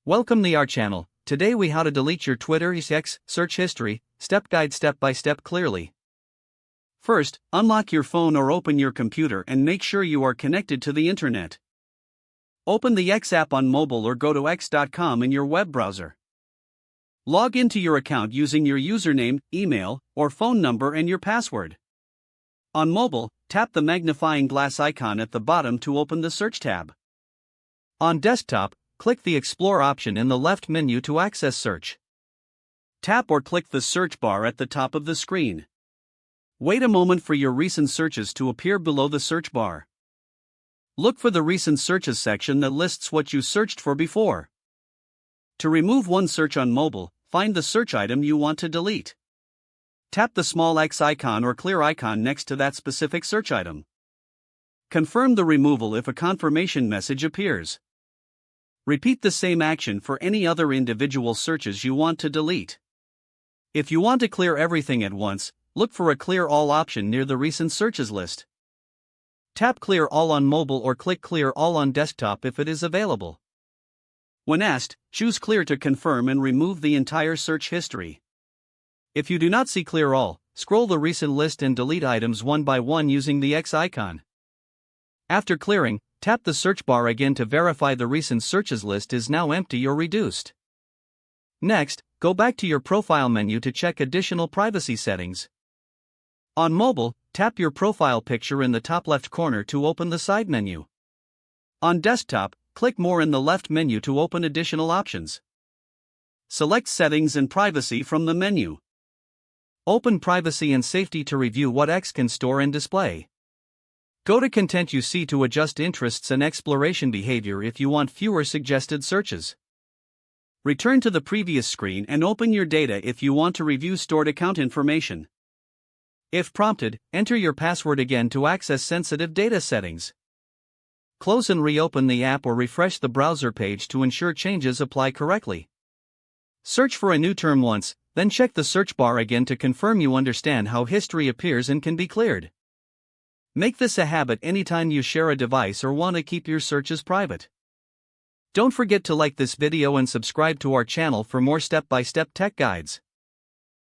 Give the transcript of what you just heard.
Welcome to our channel. Today we how to delete your Twitter X search history, step guide step by step clearly. First, unlock your phone or open your computer and make sure you are connected to the internet. Open the X app on mobile or go to x.com in your web browser. Log into your account using your username, email, or phone number and your password. On mobile, tap the magnifying glass icon at the bottom to open the search tab. On desktop, click the Explore option in the left menu to access search. Tap or click the search bar at the top of the screen. Wait a moment for your recent searches to appear below the search bar. Look for the Recent Searches section that lists what you searched for before. To remove one search on mobile, find the search item you want to delete. Tap the small X icon or clear icon next to that specific search item. Confirm the removal if a confirmation message appears. Repeat the same action for any other individual searches you want to delete. If you want to clear everything at once, look for a Clear All option near the Recent Searches list. Tap Clear All on mobile or click Clear All on desktop if it is available. When asked, choose Clear to confirm and remove the entire search history. If you do not see Clear All, scroll the recent list and delete items one by one using the X icon. After clearing, tap the search bar again to verify the recent searches list is now empty or reduced. Next, go back to your profile menu to check additional privacy settings. On mobile, tap your profile picture in the top left corner to open the side menu. On desktop, click More in the left menu to open additional options. Select Settings and Privacy from the menu. Open Privacy and Safety to review what X can store and display. Go to Content UC to adjust interests and exploration behavior if you want fewer suggested searches. Return to the previous screen and open your data if you want to review stored account information. If prompted, enter your password again to access sensitive data settings. Close and reopen the app or refresh the browser page to ensure changes apply correctly. Search for a new term once, then check the search bar again to confirm you understand how history appears and can be cleared. Make this a habit anytime you share a device or want to keep your searches private. Don't forget to like this video and subscribe to our channel for more step-by-step tech guides.